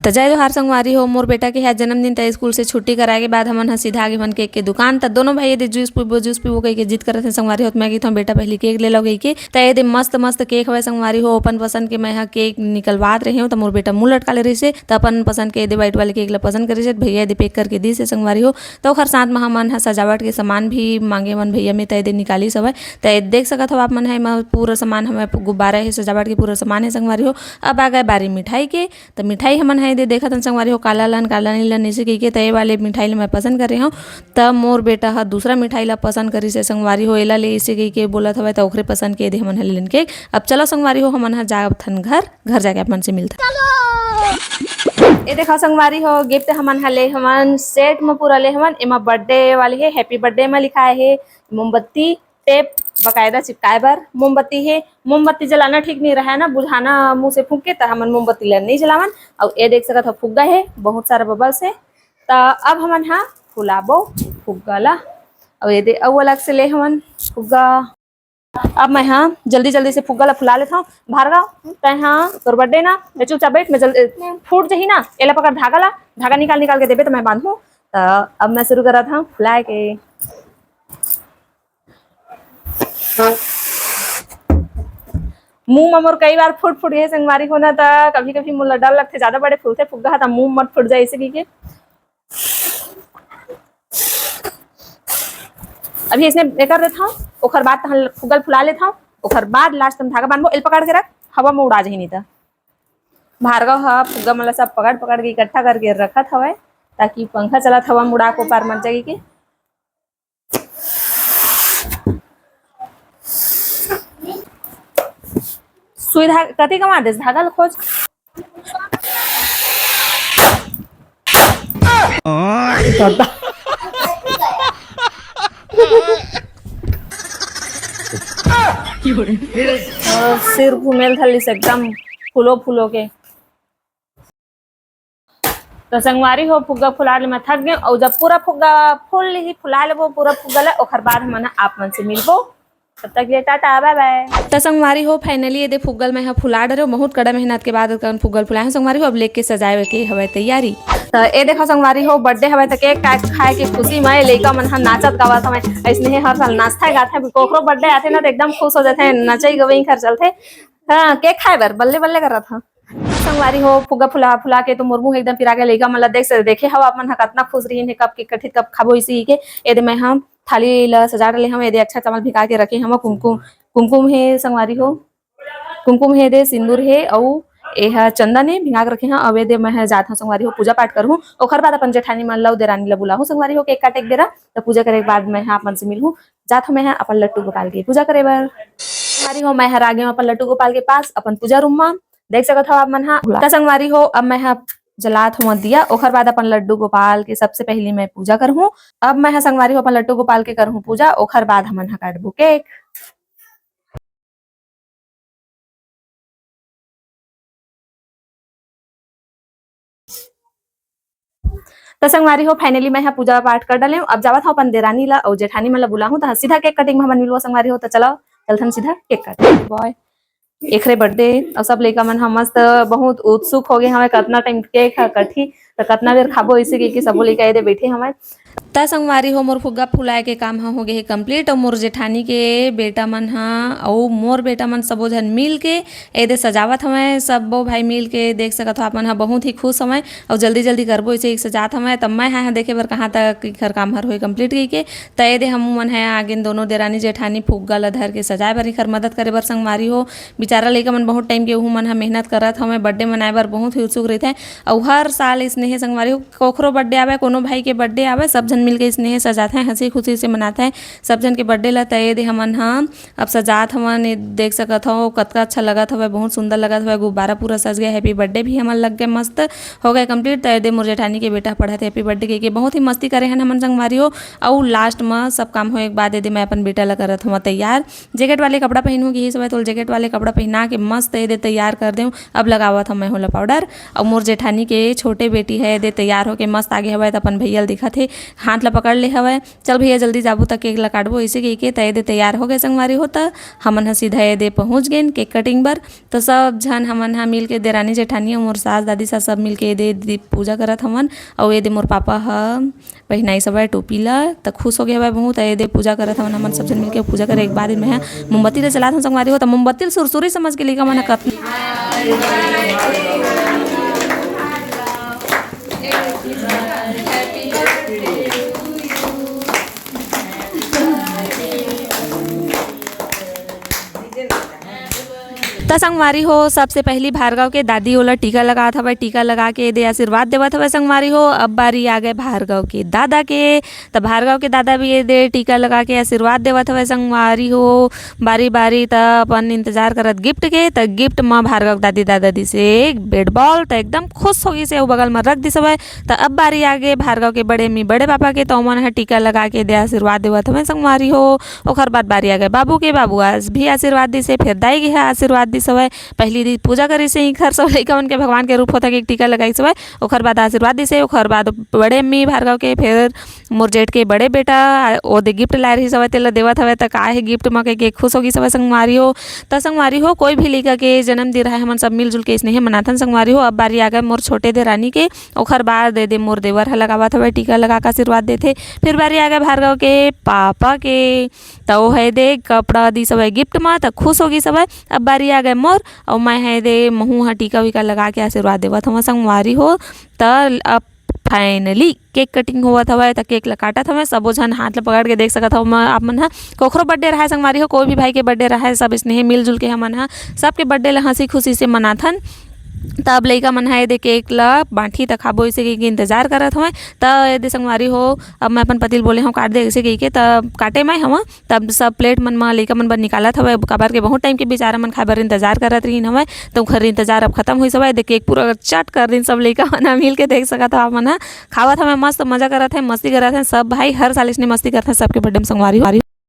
तो जय जोहार संगवारी हो। मोर बेटा के है जन्मदिन त स्कूल से छुट्टी कराए के बाद हमन ह सीधा आगे मन केक के दुकान। त दोनों भाई यदि जूस पीबो कह के जिद करत है संगवारी हो। मैं कही बेटा पहले केक ले लो कह के। त यदि मस्त मस्त केक हवे संगवारी हो। अपन पसंद के मैं केक निकलवात रही हूँ। तो मोर बेटा मुँह लटका ले रही से। त अपन पसंद के यदि व्हाइट वाले केक ला पसंद करी से भैया यदि पैक करके दी से संगवारी हो। तो ओखर साथ में हमन ह सजावट के सामान भी मांगे मन भैया में त यदि निकाली सब। त देख सकत हो आप मन है पूरा सामान हमें गुब्बारा है सजावट के पूरा सामान है संगवारी हो। अब आ गए बारी मिठाई के। तो मिठाई हमन है यदि देखत संगवारी हो काला नीला ऐसे कह के तय वाले मिठाई ला मैं पसंद कर रही हूँ। तब मोर बेटा हा दूसरा मिठाई ला पसंद करी से संगवारी हो। एला ले इसे कह के बोलत हवे तो ओखरे पसंद के दे हमन ह लेन के। अब चलो संगवारी हो हमन ह जाथन घर जाके अपन से मिलता। ये देखो संगवारी हो गिफ्ट हमन ह ले हमन सेट में पूरा ले हमन एमा बर्थडे वाली है हैप्पी बर्थडे में लिखाए है मोमबत्ती टेप बकायदा चिपकाए बर मोमबत्ती है। मोमबत्ती जलाना ठीक नहीं रहा है ना बुझाना मुंह से फूंक के तो हमन मोमबत्ती ला नहीं जलावन। और ये देख सकत हो फुग्गा है बहुत सारा बबल्स है। तो अब हमन हा फुलाबो फुग्गा ला और ये दे अउ अलग से ले हमन फुग्गा। अब मैं हाँ जल्दी से फुग्गा ला फुला लेता हूँ। भार्गव तय हाँ तोर बर्थडे ना चुपचाप बैठ मैं जल्दी फूट जही ना एला पकड़ धागा निकाल के देबे तो मैं बांधू। तो अब मैं शुरू कर रहा था फुलाए के। मुंह में मोर कई बार फुट गए संगवारी हो ना। तो कभी कभी मुँह डर लगते ज्यादा बड़े फूलते फुग्गा था मुंह मत फुट जाए इसे के। अभी इसने कर देता हूँ ओखर बाद फुग्गल फुला लेता हूँ। ओखर बाद लास्ट में धागा बांधबो एल पकड़ के रख हवा में उड़ा जाही नहीं था। भार्गव हा फुग्गा मला सब पकड़ के इकट्ठा करके रखत हवे ताकि पंखा चलत हवा में उड़ा को पार मर जाएगी के। सुई धागा कति कमा दे धागा खोज। सिर घूमेल थली से एकदम फूलो के। तो संगवारी हो फुग्गा फुला ले मैं थक गए और जब पूरा फुग्गा फूल ली फुला लेबो पूरा फुग्गा ला ओखर बाद हमन आप मन से मिलबो। तब तक ये टाटा बाय बाय। तो संगवारी हो फाइनली ये दे फुग्गल में फुला डरे बहुत कड़ा मेहनत के बाद फुग्गल फुलाए संगवारी हो। अब लेके सजाए के हवे तैयारी। तो ये देखो संगवारी हो बर्थडे हवे तो केक खाए के खुशी में लइका मन ह नाचत गावत हवे। ऐसने हर साल नाचता गाता है कोकरो बर्थडे आथे ना तो एकदम खुश हो जाते नचई गवई कर चलते। हाँ केक खाए बर बल्ले बल्ले करत था संगवारी हो फुग्गा फुला के तो मोर मुंह एकदम पिरा के लइका मन देखे हवा अपन ह कतना खुश रही है कब के कठी कब खाबो इसी के। यदि मैं हम थाली ला सजा ले हम यदि अच्छा चमल भिका के रखे हम कुमकुम है संगवारी हो कुमकुम है दे सिंदूर है और यह चंदन है भिंगा के रखे हैं। अब दे मैं जात संगवारी हो पूजा पाठ करूँ ओखर बाद अपन जेठानी मन ला देरानी ला बुलाहूँ संगवारी हो केक काटे बेरा। तो पूजा करे के बाद मैं अपन से मिलूँ जात हूँ मैं अपन लट्टू गोपाल के पूजा करे बर। संगवारी हो मैं हर आगे अपन लट्टू गोपाल के पास अपन पूजा रूम में देख सकत हो आप मन हा। संगवारी हो अब मैं जलात हुआ दिया ओखर बाद अपन लड्डू गोपाल के सबसे पहले मैं पूजा करहूँ। अब मैं संगवारी हो अपन लड्डू गोपाल के करहूँ पूजा ओखर बाद हमन हा काटबो केक। तो संगवारी हो फाइनली मैं पूजा पाठ कर डाले अब जावत हूँ अपन देरानी ला और जेठानी मन ला बुलाहूँ तो सीधा केक कटिंग में हमन मिलवा संगवारी हो। तो चलो चलथन सीधा केक कट बॉय एकरे बर्थडे और सब लइका मन हम मस्त बहुत उत्सुक हो गए हमें कतना टाइम केक कटी तो कतना देर खाबो इसे के सब लइका ये बैठे हमें। ता संगवारी हो मोर फुग्गा फुलाए के काम हो गए कंप्लीट और मोर जेठानी के बेटा मन हा और मोर बेटा मन सबो जन मिल के एदे सजावत हमें सबो भाई मिल के देख सकत हो आप मन हा बहुत ही खुश हमें और जल्दी करबो इसे एक सजात हमें। तब मैं हाँ देखे बर कहाँ तक घर काम हर होई कंप्लीट गई के त एदे हम मन है आगे दोनों देरानी जेठानी फुग्गा ला धर के सजाए बर इखर मदद करे बर संगवारी हो। बेचारा लइका मन बहुत टाइम के उहू मन हा मेहनत करत हमें बर्थडे मनाए बर बहुत ही उत्सुक रहते हैं। और हर साल स्नेह संगवारी हो कोखरो बर्थडे आवे कोनो भाई के बर्थडे आवे सब जन मिलके स्नेह सजाते हैं हंसी खुशी से मनाते हैं सब जन के बर्थडे ला। तय दे हमन हाँ अब सजात हमन देख सकत हो कतका अच्छा लगत हवे बहुत सुंदर लगत हवे गुब्बारा पूरा सज गया हैप्पी बर्थडे भी हमन लग गए मस्त हो गए कंप्लीट। तय दे मोर जेठानी के बेटा पढ़त हैप्पी बर्थडे के बहुत ही मस्ती करे हैं हमन संगवारी हो। और लास्ट में सब काम होए के बाद दे मैं अपन बेटा ला करत हूँ तैयार जैकेट वाले कपड़ा पहनूँ कि सब तो जैकेट वाले कपड़ा पहना के मस्त दे तैयार कर दूँ। अब लगावत हम मैं होला पाउडर और मोर जेठानी के छोटे बेटी है दे तैयार होके मस्त आगे हवय त अपन भैया दिखत हे हाथ ला पकड़ ले हवय। चल भैया जल्दी जाबू त केक ला काटबो ऐसे के तय दे तैयार हो गए संगवारी हो त हमन ह सीधा ये दे पहुंच गए केक कटिंग बर। तो सब झन हमन ह मिल के देरानी जेठानी मोर सास दादी सा सब मिल के ये दे पूजा करत हमन। और ये दे मोर पापा ह पहनाई सब टोपी ला त खुश हो गए हवय बहुत। ये दे पूजा करत हमन सब जन मिल के पूजा करे एक बाद में मोमबत्ती ला जलात हन संगवारी हो त मोमबत्ती सुरसुरी समझ के लइका मन ह कत त संगवारी हो सबसे पहली भार्गव के दादी ओला टीका लगात हवय। टीका लगा के दे आशीर्वाद देवत हवय संगवारी हो। अब बारी आ गए भार्गव के दादा के त भार्गव के दादा भी ये दे टीका लगा के आशीर्वाद देवत हवय संगवारी हो। बारी बारी त अपन इंतजार करत गिफ्ट के त गिफ्ट म भार्गव दादी दादी से बैट बॉल त एकदम खुश होगी से बगल में रख दिस हवय। त अब बारी आ गए भार्गव के बड़े मी बड़े पापा के तो मन ह टीका लगा के दे आशीर्वाद देवत हवय संगवारी हो। ओखर बाद बारी आ गए बाबू के बाबू आज भी आशीर्वाद दिसे फिर दाई के आशीर्वाद सवय पहली दी पूजा करी से ही घर सब लइका मन के भगवान के रूप होता के टीका लगाई सवय। ओखर बाद आशीर्वाद दिसे ओखर बाद बड़े अम्मी भार्गव के फिर मोर जेठ के बड़े बेटा ओ दे गिफ्ट लाए रही सवय तेला देवत हवय त का है गिफ्ट म के खुश होगी सवय संगवारी हो। त संगवारी हो कोई भी लइका के जन्मदिन रहे हमन सब मिलजुल के स्नेह मनाथन संगवारी हो। अब बारी आ गए मोर छोटे दे रानी के ओखर बाद दे मोर देवर ह लगावत हवय टीका लगा के आशीर्वाद देथे। फिर बारी आ गए भार्गव के पापा के त ओ है दे कपड़ा दी सवय गिफ्ट म त खुश होगी सवय। अब बारी आ गए मोर और मैं है दे महू ह टीका वीका लगा के आशीर्वाद देवत हवं संगवारी हो। त अब फाइनली केक कटिंग होवत हवय त केक ला काटत हवय सबो झन हाथ ला पकड़ के देख सकत हव आप मन ह कोखरो बर्थडे रहे संगवारी हो कोई भी भाई के बर्थडे रहे सब स्नेह मिलजुल के हमन ह सबके बर्थडे ला हंसी खुशी से मनाथन। तब लइका मन है दे केक ला बांटी त खाबो इसे के इंतजार करत हवय। त दे संगवारी हो अब मैं अपन पति बोले हूँ काट दे इसे के तब काटे मैं हवं तब सब प्लेट मन म लइका मन बर निकालत हवय काबर के बहुत टाइम के बेचारा मन खाए बर इंतजार करत रहिन हवय। तो खर इंतजार अब खत्म होइस हवय दे केक पूरा चट कर दिन सब लइका मन मिल के देख सकत हव मन ह खावत हवय मस्त मजा करत है मस्ती करत है सब भाई हर साल इसने मस्ती करत है सबके बर्थडे में संगवारी।